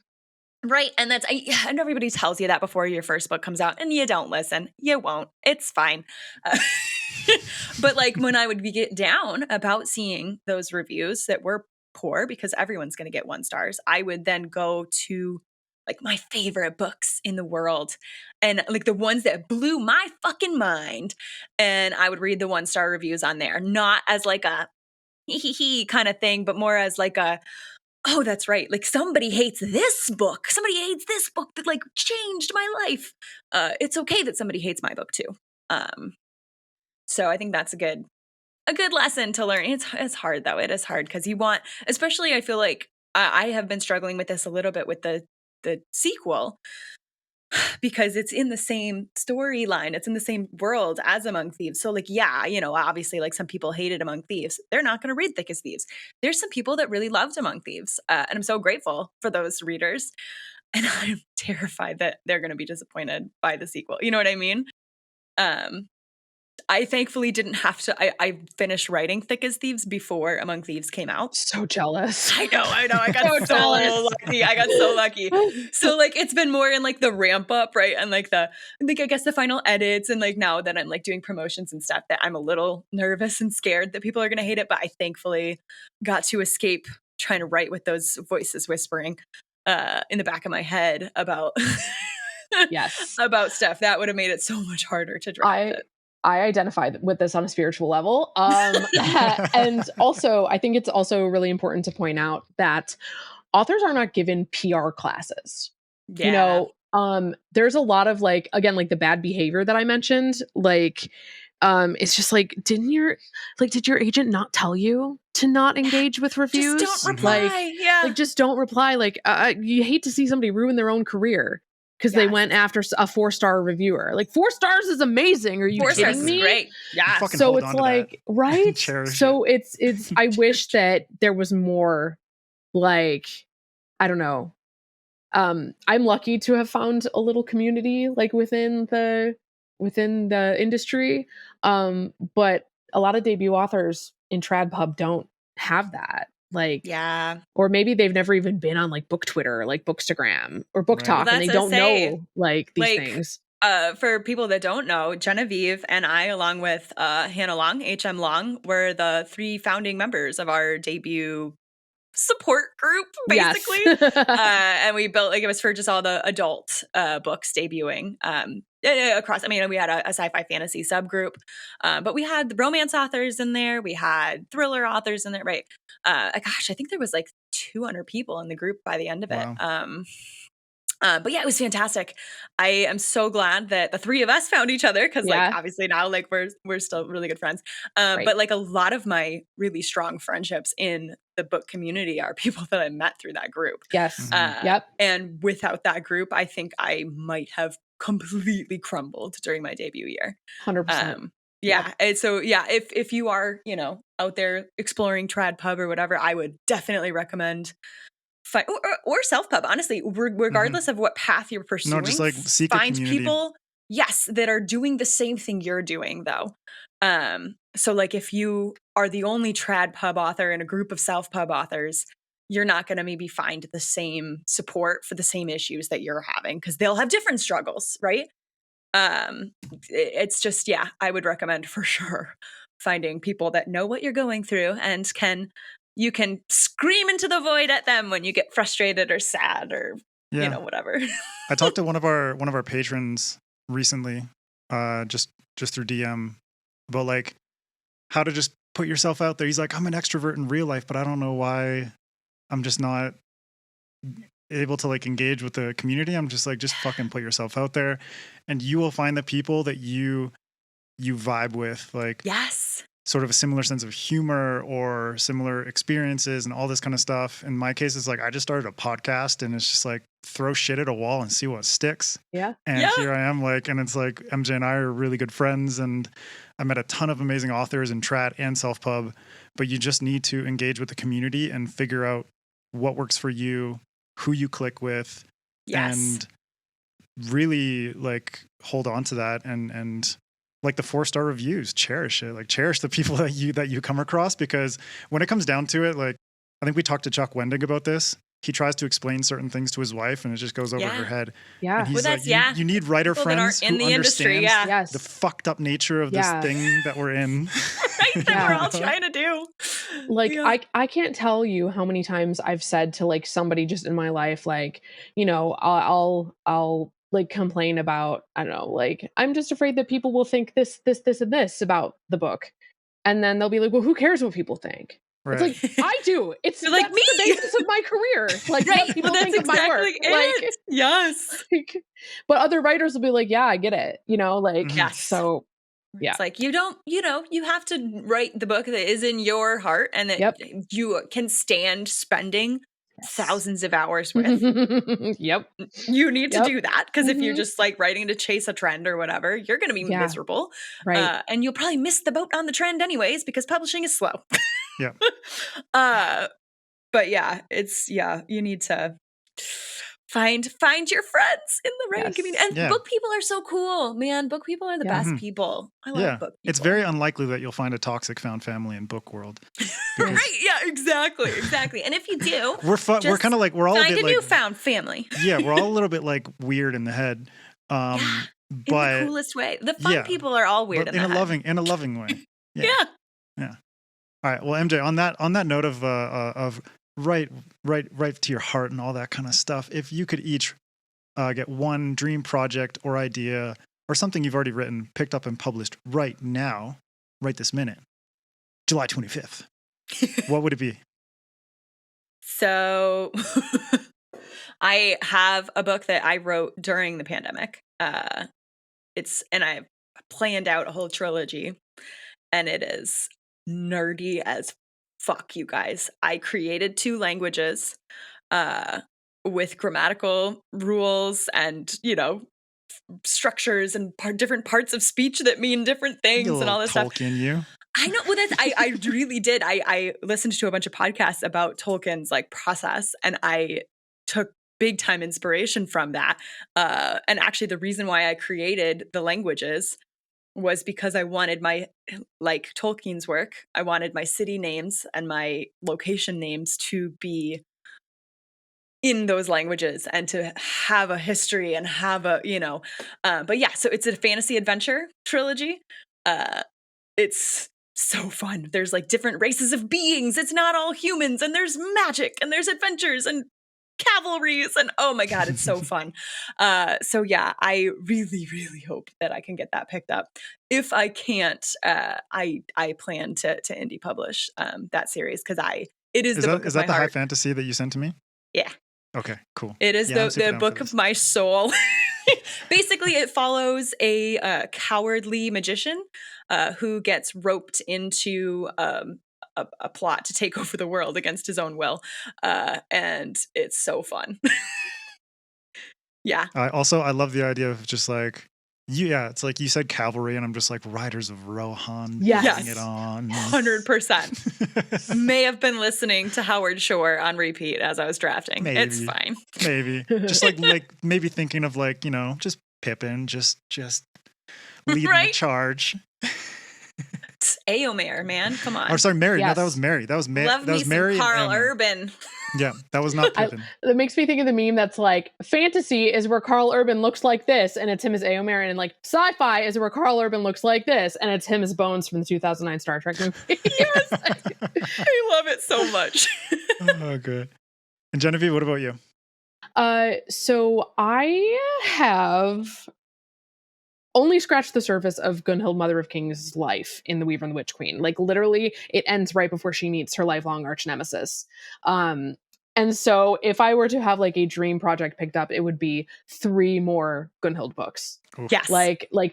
Right. And and everybody tells you that before your first book comes out, and you don't listen. You won't. It's fine. But like when I would get down about seeing those reviews that were poor, because everyone's going to get 1 stars, I would then go to like my favorite books in the world and like the ones that blew my fucking mind. And I would read the 1-star reviews on there, not as like a hee kind of thing, but more as like a, oh, that's right. Like somebody hates this book. Somebody hates this book that like changed my life. It's okay that somebody hates my book too. So I think that's a good lesson to learn. It's hard though. It is hard because you want, especially I feel like I have been struggling with this a little bit with the sequel, because it's in the same storyline. It's in the same world as Among Thieves. So like, obviously like some people hated Among Thieves. They're not going to read Thick as Thieves. There's some people that really loved Among Thieves. And I'm so grateful for those readers. And I'm terrified that they're going to be disappointed by the sequel. You know what I mean? I thankfully didn't have to, I finished writing Thick as Thieves before Among Thieves came out. So jealous. I know. I got so lucky. I got so lucky. So like, it's been more in like the ramp up, right? And like I guess the final edits, and like now that I'm like doing promotions and stuff, that I'm a little nervous and scared that people are going to hate it. But I thankfully got to escape trying to write with those voices whispering in the back of my head about Yes. about stuff. That would have made it so much harder to draft it. I identify with this on a spiritual level. And also, I think it's also really important to point out that authors are not given PR classes. Yeah. You know, there's a lot of like, again, like the bad behavior that I mentioned, like, it's just like, did your agent not tell you to not engage with reviews? Just don't reply. Like just don't reply. Like, you hate to see somebody ruin their own career because they went after a 4-star reviewer. Like 4 stars is amazing. Are you 4 kidding stars me? is great. Yeah. So it's like, right? So it's, I wish that there was more, like, I don't know. I'm lucky to have found a little community like within the industry. But a lot of debut authors in TradPub don't have that. Like, yeah. Or maybe they've never even been on like book Twitter, like Bookstagram or Book Talk, Well, and they don't know like these things. For people that don't know, Genevieve and I, along with Hannah Long, HM Long, were the 3 founding members of our debut support group, basically. Yes. And we built, like, it was for just all the adult books debuting across. I mean, we had a sci-fi fantasy subgroup, but we had the romance authors in there. We had thriller authors in there, right? Gosh, I think there was like 200 people in the group by the end of it. Wow. But yeah, it was fantastic. I am so glad that the 3 of us found each other because, like, obviously now, like, we're still really good friends. But like a lot of my really strong friendships in the book community are people that I met through that group. Yes. And without that group, I think I might have completely crumbled during my debut year. 100%. And so if you are, you know, out there exploring TradPub or whatever, I would definitely recommend or self-pub, honestly, regardless of what path you're pursuing. No, just like seek find a community. People, that are doing the same thing you're doing, though. So like if you are the only TradPub author in a group of self-pub authors, you're not going to maybe find the same support for the same issues that you're having because they'll have different struggles, right? It's just, I would recommend for sure finding people that know what you're going through and you can scream into the void at them when you get frustrated or sad or, you know, whatever. I talked to one of our patrons recently, just through DM about like how to just put yourself out there. He's like, I'm an extrovert in real life, but I don't know why I'm just not able to like engage with the community. I'm just like, just fucking put yourself out there and you will find the people that you vibe with, like, sort of a similar sense of humor or similar experiences and all this kind of stuff. In my case, it's like, I just started a podcast and it's just like, throw shit at a wall and see what sticks. Yeah. And here I am, like, and it's like, MJ and I are really good friends and I met a ton of amazing authors in Trad and Self-Pub, but you just need to engage with the community and figure out what works for you, who you click with, and really like hold on to that and like the 4-star reviews, cherish it. Like cherish the people that you come across, because when it comes down to it, like I think we talked to Chuck Wendig about this. He tries to explain certain things to his wife and it just goes over her head. Yeah. And he's you need writer people friends in who the industry, understand the fucked up nature of this thing that we're in. Right, that we're all trying to do. Like I can't tell you how many times I've said to like somebody just in my life, like, you know, I'll like complain about, I don't know, like, I'm just afraid that people will think this and this about the book. And then they'll be like, well, who cares what people think? Right. It's like, I do. It's like that's me. the basis of my career. Like, what people think of my work. It. Yes. Like, but other writers will be like, yeah, I get it. You know, like, so yeah. It's like, you don't, you know, you have to write the book that is in your heart and that you can stand spending thousands of hours with. You need to do that, because if you're just like writing to chase a trend or whatever, you're going to be miserable. Right. And you'll probably miss the boat on the trend anyways, because publishing is slow. Yeah. But yeah, it's, you need to find your friends in the writing community. And book people are so cool, man. Book people are the best people. I love book people. It's very unlikely that you'll find a toxic found family in book world. Right? Yeah, exactly. And if you do, we're kind of like, we're all find a bit a newfound family. Yeah, we're all a little bit like weird in the head. But in the coolest way. The fun people are all weird in a loving way. Yeah. All right. Well, MJ, on that note of right to your heart and all that kind of stuff, if you could each get one dream project or idea or something you've already written picked up and published right now, right this minute, July 25th, what would it be? So I have a book that I wrote during the pandemic. And I planned out a whole trilogy, and it is nerdy as fuck, you guys. I created 2 languages with grammatical rules and, structures and different parts of speech that mean different things and all this stuff. Tolkien, you. I know. Well, I really did. I listened to a bunch of podcasts about Tolkien's process, and I took big time inspiration from that. And actually, the reason why I created the languages was because I wanted Tolkien's work. I wanted my city names and my location names to be in those languages and to have a history and have but yeah, so it's a fantasy adventure trilogy. It's so fun. There's different races of beings. It's not all humans, and there's magic, and there's adventures and cavalries, and oh my god, it's so fun. So yeah, I really, really hope that I can get that picked up. If I can't, I plan to indie publish that series because it is the book of my the heart. high fantasy that you sent to me? Yeah. Okay, cool. It is the book of my soul. Basically, it follows a cowardly magician who gets roped into a plot to take over the world against his own will. And it's so fun. Yeah. I love the idea of just it's like you said cavalry, and I'm just Riders of Rohan. Yes. Putting it on. 100%. May have been listening to Howard Shore on repeat as I was drafting. Maybe. It's fine. Maybe. Just maybe thinking of just Pippin, just leading the charge. Aomer, man, come on. Or sorry, Mary. Yes. No, that was Mary. That was Mary. Love that was me Mary some Carl and Urban. Yeah, that was not Pippin. That makes me think of the meme that's fantasy is where Carl Urban looks like this, and it's him as Aomer, and sci-fi is where Carl Urban looks like this, and it's him as Bones from the 2009 Star Trek movie. Yes, I love it so much. Oh, good. And Genevieve, what about you? So I have only scratched the surface of Gunhild, Mother of Kings' life in The Weaver and the Witch Queen. Literally, it ends right before she meets her lifelong arch nemesis. And so if I were to have a dream project picked up, it would be 3 more Gunhild books. Oof. Yes.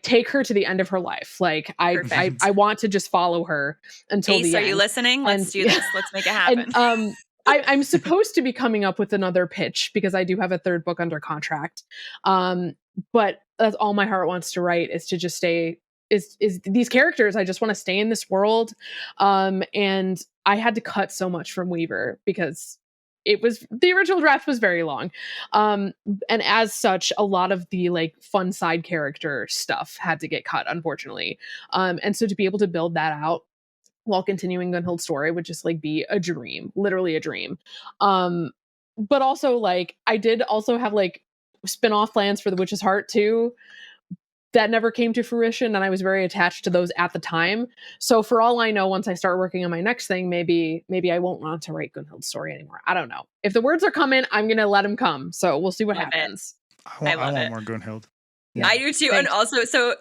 Take her to the end of her life. I want to just follow her until Ace, the end. Are you listening? Let's do this. Let's make it happen. And, I'm supposed to be coming up with another pitch because I do have a 3rd book under contract. But that's all my heart wants to write is to just stay is these characters. I just want to stay in this world. And I had to cut so much from Weaver because the original draft was very long. And as such, a lot of the fun side character stuff had to get cut, unfortunately. And so to be able to build that out while continuing Gunhild's story would just be a dream, literally a dream. But also I did also have spin-off plans for The Witch's Heart too that never came to fruition, and I was very attached to those at the time. So for all I know, once I start working on my next thing, maybe I won't want to write Gunhild's story anymore. I don't know. If the words are coming, I'm gonna let them come. So we'll see what happens. I want more Gunhild. Yeah. I do too. Thanks. And also, so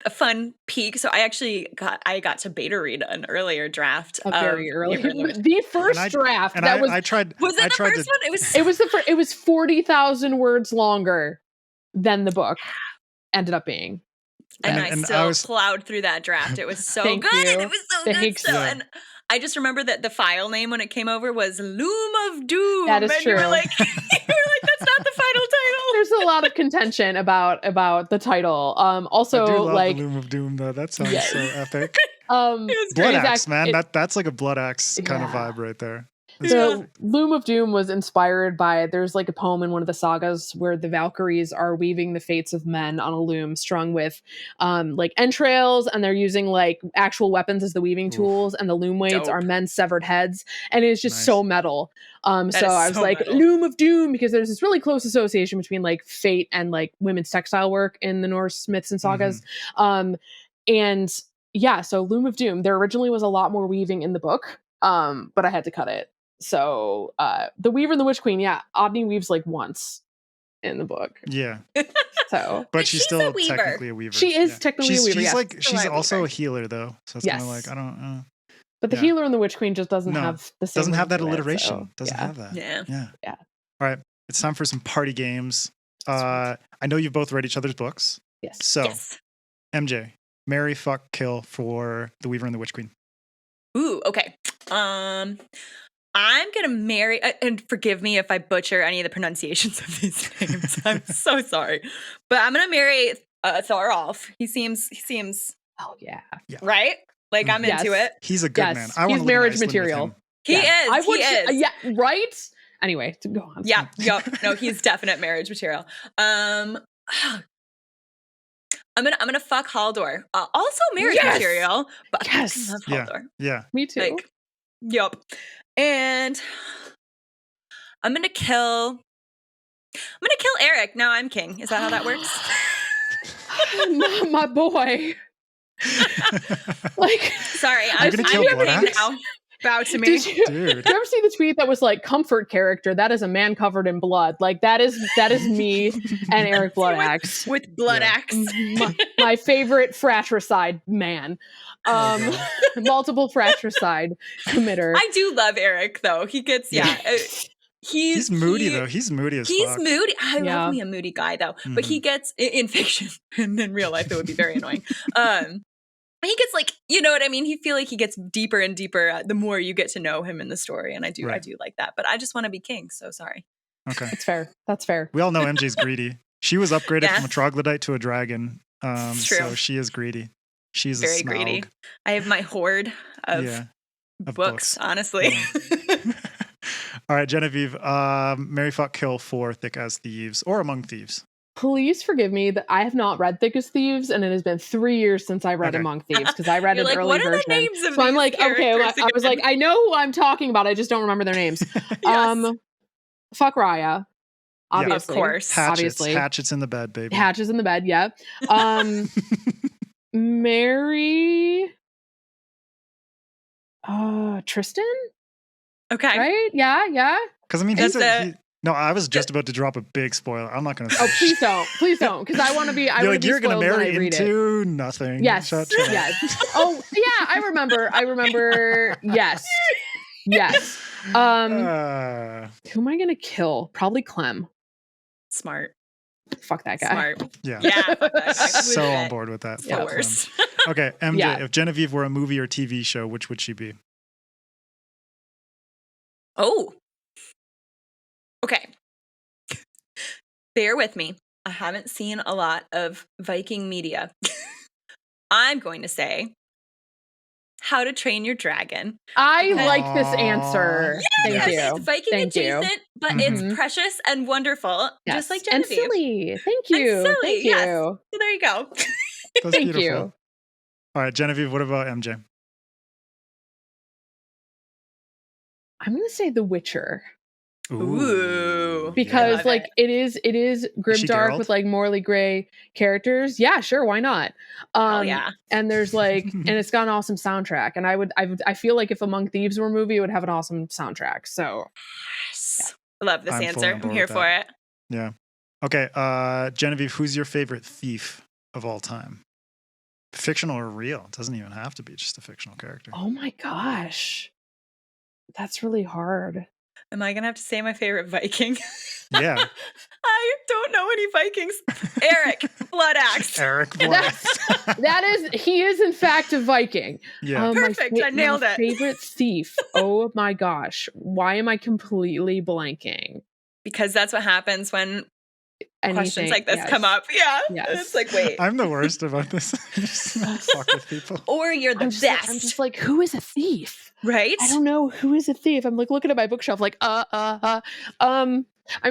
a fun peek. So I got to beta read an earlier draft. Very early. The first draft. I tried. Was that the first one? It was 40,000 words longer than the book ended up being. And I still plowed through that draft. It was so good. It was so Thanks. good. And I just remember that the file name when it came over was Loom of Doom. That is true. You were like, that's not the final title. There's a lot of contention about the title. Also, I do love the Loom of Doom though. That sounds so epic. Blood Axe, man. That's like a Blood Axe kind of vibe right there. So Loom of Doom was inspired by, there's a poem in one of the sagas where the Valkyries are weaving the fates of men on a loom strung with entrails, and they're using actual weapons as the weaving tools, and the loom weights are men's severed heads, and it's just so metal. So I was metal. Loom of Doom, because there's this really close association between fate and women's textile work in the Norse myths and sagas. And yeah, so Loom of Doom, there originally was a lot more weaving in the book, but I had to cut it. So The Weaver and the Witch Queen, Odney weaves once. in the book. Yeah. So, But she's she's still a weaver. technically a weaver. she is technically a weaver. She's Yes. like she's a also weaver. a healer though. So it's kind of like I don't But the yeah. healer and the Witch Queen just doesn't No, have the same. doesn't have that ring to it, alliteration. so, Doesn't yeah. have that. Yeah. Yeah. All right. It's time for some party games. I know you've both read each other's books. Yes. So Yes. MJ, marry, fuck, kill for the Weaver and the Witch Queen. Ooh, okay. I'm gonna marry, and forgive me if I butcher any of the pronunciations of these names. I'm so sorry, but I'm gonna marry Thorolf. He seems Oh yeah. right. Like I'm Yes. into it. He's a good Yes. man. I want He's to live in marriage Iceland with material. him. He Yeah. is. He is. Yeah. Right. Anyway, to go on. Yeah. Yep. No, he's definite marriage material. I'm gonna fuck Haldor. Also marriage Yes! material, but I Yes. fucking love Yeah. Haldor. Yeah. Me too. Like, yep. And I'm gonna kill Eric. Now I'm king. Is that how that works? My boy. Like, Sorry, You're I'm gonna kill your Blood king Axe? now. Bow to me. did you Dude. ever see the tweet that was like comfort character? That is a man covered in blood. Like that is me and Eric Bloodaxe. with blood Yeah. axe. my favorite fratricide man. Oh, Multiple fratricide committer. I do love Eric though. He gets he's moody though. He's moody as He's fuck. moody. I Yeah. love me a moody guy though. But he Mhm. gets in fiction and in real life it would be very annoying. He gets like, you know what I mean? He feel like he gets deeper and deeper the more you get to know him in the story, and I do Right. like that. But I just want to be king, so sorry. Okay. That's fair. That's fair. We all know MJ's greedy. She was upgraded Yeah. from a troglodyte to a dragon. It's true. So she is greedy. She's Very a greedy. Smaug. I have my hoard of Yeah. Of books, honestly. All right, Genevieve, marry, fuck, kill for Thick as Thieves or Among Thieves. Please forgive me that I have not read Thick as Thieves, and it has been 3 years since I read Okay. Among Thieves because I read You're an like, early what are version. the names of So I'm these like, okay, characters I was like, again? I know who I'm talking about. I just don't remember their names. Yes. Fuck Raya, obviously. Of course. Obviously. Hatchets in the bed, baby. Hatches in the bed, yeah. Mary Tristan, Okay. right? Yeah. Because I mean, no, I was just about to drop a big spoiler. I'm not going to. Oh, please don't, because I want to be. I You're want like, to be you're going to spoiled when I marry read it. into nothing. Yes. Shut up. Yes. Oh, yeah. I remember. Yes. Who am I gonna kill? Probably Clem. Smart. Fuck that guy. Smart. Yeah. Yeah. Fuck that guy. So With on it. board with that. Of Fuck them. course. Okay, MJ, Yeah. if Genevieve were a movie or TV show, which would she be? Oh. Okay. Bear with me. I haven't seen a lot of Viking media. I'm going to say How to Train Your Dragon. I Okay. like this answer. Thank Yes. you. It's Viking Thank you. adjacent, but Mhm. it's precious and wonderful, Yes. just like And Genevieve. silly. Thank And you. silly, Thank yes. you. So there you go. That's Thank beautiful. you. All right, Genevieve, what about MJ? I'm gonna say The Witcher. Ooh. Because love like it. it is grimdark Geralt? with like morally gray characters. Yeah, sure, why not? Oh yeah. And there's like and it's got an awesome soundtrack. And I feel like if Among Thieves were a movie, it would have an awesome soundtrack. So Yes. I love this I'm fully answer. on I'm board here with for it. Yeah. Okay, Genevieve, who's your favorite thief of all time? Fictional or real? It doesn't even have to be just a fictional character. oh my gosh. That's really hard. Am I gonna have to say my favorite Viking? Yeah. I don't know any Vikings. Eric, Blood Axe. Eric Black. He is in fact a Viking. Yeah. My Perfect, I nailed it. Favorite thief. Oh my gosh. Why am I completely blanking? Because that's what happens when questions Anything- like this yes. come up. Yeah. Yes. It's like, wait. I'm the worst about this. I just fuck with people. Or you're the I'm just, best. I'm just like, who is a thief? right? I don't know who is a thief. I'm like looking at my bookshelf, like, I'm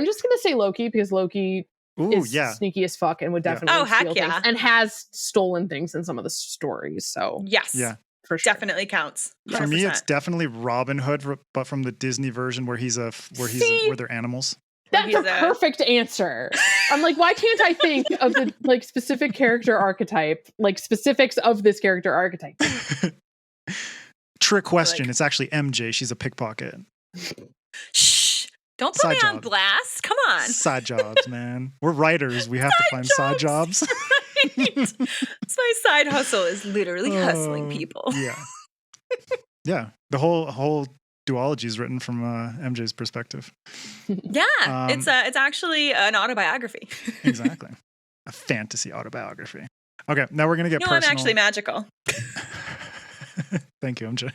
just gonna say Loki because Loki Ooh, is yeah. sneaky as fuck and would Yeah. definitely Oh, heck steal yeah. things and has stolen things in some of the stories. So Yes. Yeah. for sure. Definitely counts. For me, 100%. it's definitely Robin Hood, but from the Disney version where See? where they're animals. That's He's a a- perfect answer. I'm like, why can't I think of the like specific character archetype, like specifics of this character archetype? Trick question. Like- It's actually MJ. She's a pickpocket. Shh. Don't put me on blast. Come on. Side jobs, man. We're writers. We have to find side jobs. Right. So my side hustle is literally hustling people. Yeah. Yeah. The whole duology is written from MJ's perspective. Yeah. It's actually an autobiography. Exactly. A fantasy autobiography. Okay, now we're going to get personal. I'm actually magical. Thank you, MJ.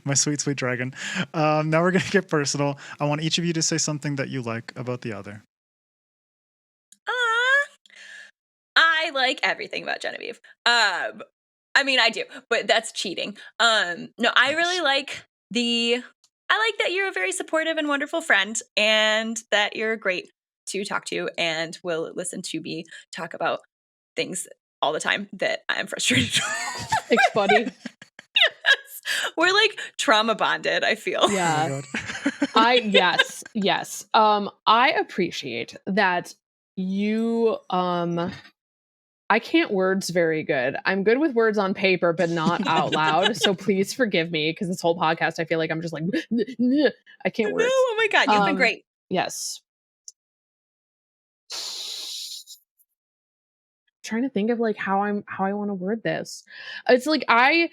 My sweet, sweet dragon. Now we're going to get personal. I want each of you to say something that you like about the other. I like everything about Genevieve. I mean, I do, but that's cheating. No, I really like that you're a very supportive and wonderful friend, and that you're great to talk to and will listen to me talk about things all the time that I'm frustrated. Thanks, buddy. Yes. We're like trauma bonded, I feel. Yeah. Yes. I appreciate that you I can't words very good. I'm good with words on paper, but not out loud. So please forgive me, because this whole podcast, I feel like I'm just like, I can't words. No, oh my God, you've been great. Yes. Trying to think of like how I want to word this. It's like I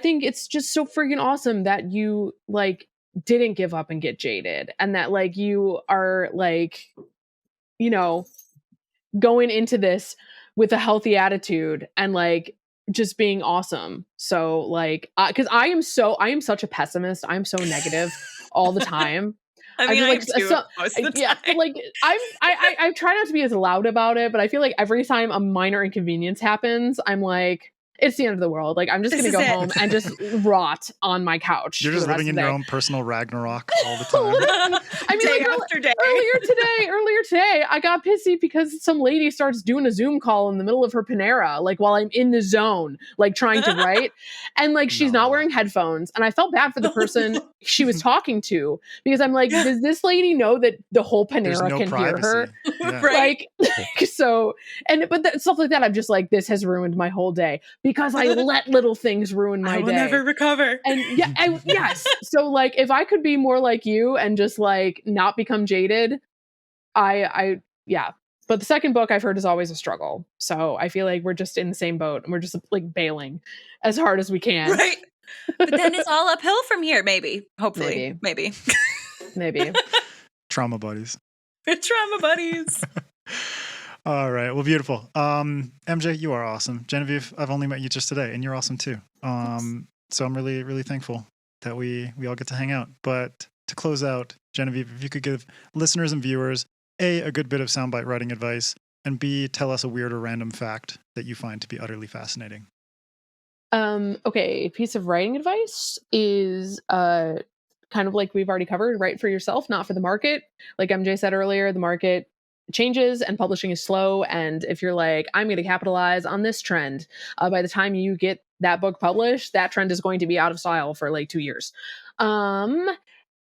think it's just so freaking awesome that you like didn't give up and get jaded, and that like you are like, you know, going into this with a healthy attitude and like just being awesome. So like because I am such a pessimist. I'm so negative all the time. I mean, like, most of the time. Yeah, like I try not to be as loud about it, but I feel like every time a minor inconvenience happens, I'm like, it's the end of the world. Like, I'm just going to go home and just rot on my couch. You're just living in your own personal Ragnarok all the time. I mean, day like, after day. Earlier today, I got pissy because some lady starts doing a Zoom call in the middle of her Panera, like while I'm in the zone, like trying to write. And like, she's not wearing headphones. And I felt bad for the person she was talking to, because I'm like, does this lady know that the whole Panera can hear her? Yeah. Right. Like, so, but stuff like that, I'm just like, this has ruined my whole day, because I let little things ruin my day. I will never recover. And yes. So like, if I could be more like you and just like not become jaded, yeah. But the second book I've heard is always a struggle. So I feel like we're just in the same boat and we're just like bailing as hard as we can. Right. But then it's all uphill from here, maybe. Hopefully. Maybe. Trauma buddies. Trauma buddies. All right. Well, beautiful. MJ, you are awesome. Genevieve, I've only met you just today, and you're awesome too. So I'm really, really thankful that we all get to hang out. But to close out, Genevieve, if you could give listeners and viewers A, good bit of soundbite writing advice, and B, tell us a weird or random fact that you find to be utterly fascinating. Okay, piece of writing advice is kind of like we've already covered, write for yourself, not for the market. Like MJ said earlier, the market changes and publishing is slow. And if you're like, I'm going to capitalize on this trend, by the time you get that book published, that trend is going to be out of style for like 2 years. And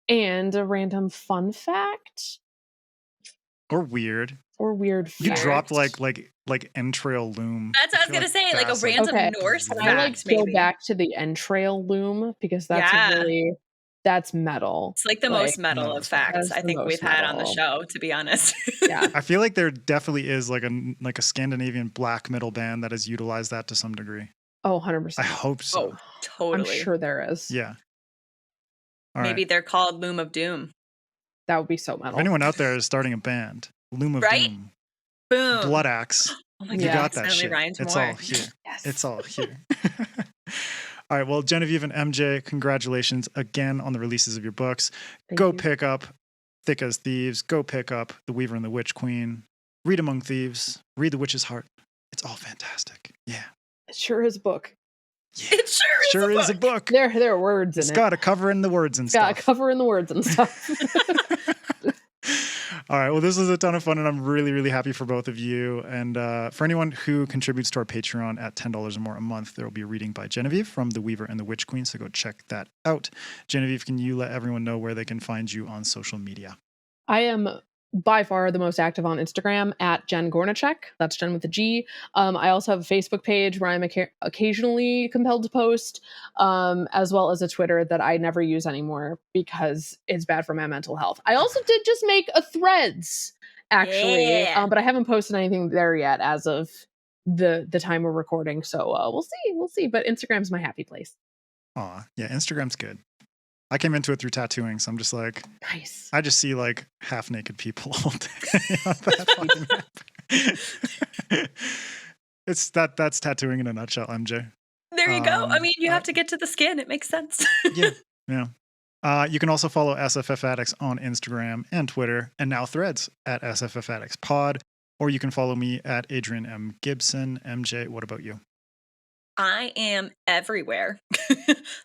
a random fun fact. Or weird. You fact. dropped like entrail loom. That's what I was going to say, like a random Norse fact. I like go back to the entrail loom, because that's metal. It's like the most metal of facts I think we've had on the show, to be honest. Yeah. I feel like there definitely is like a Scandinavian black metal band that has utilized that to some degree. Oh, 100%. I hope so. Oh, totally. I'm sure there is. Yeah. Maybe they're called Loom of Doom. That would be so metal. If anyone out there is starting a band, Loom of Doom. Boom. Blood Axe. Oh my God. You got that shit. It's all here. Yes. It's all here. All right. Well, Genevieve and MJ, congratulations again on the releases of your books. Thank you. Pick up Thick as Thieves. Go pick up The Weaver and the Witch Queen. Read Among Thieves. Read The Witch's Heart. It's all fantastic. Yeah. It sure is a book. Yeah. It sure is a book. There are words in it. It's got a cover in the words and stuff. Got a cover in the words and stuff. All right. Well, this was a ton of fun, and I'm really, really happy for both of you. And for anyone who contributes to our Patreon at $10 or more a month, there will be a reading by Genevieve from The Weaver and the Witch Queen. So go check that out. Genevieve, can you let everyone know where they can find you on social media? I am by far the most active on Instagram at Jen Gornichec. That's Jen with a G. I also have a Facebook page where I'm occasionally compelled to post, as well as a Twitter that I never use anymore because it's bad for my mental health. I also did just make a Threads, actually, Yeah. but I haven't posted anything there yet as of the time we're recording. So we'll see. But Instagram's my happy place. Aw, yeah, Instagram's good. I came into it through tattooing, so I'm just like, Nice. I just see like half naked people all day on that fucking app. That's tattooing in a nutshell, MJ. There you go. I mean, you have to get to the skin. It makes sense. Yeah. You can also follow SFF Addicts on Instagram and Twitter, and now Threads at sffaddictspod, or you can follow me at Adrian M. Gibson. MJ, what about you? I am everywhere.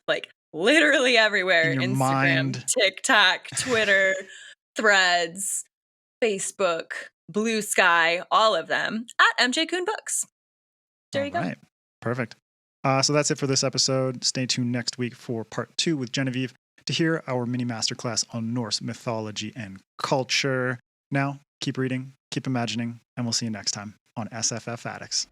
Like literally everywhere. In your Instagram, mind. TikTok, Twitter, Threads, Facebook, Blue Sky, all of them at MJ Kuhn Books. There you go. All right. Perfect. So that's it for this episode. Stay tuned next week for part 2 with Genevieve to hear our mini masterclass on Norse mythology and culture. Now, keep reading, keep imagining, and we'll see you next time on SFF Addicts.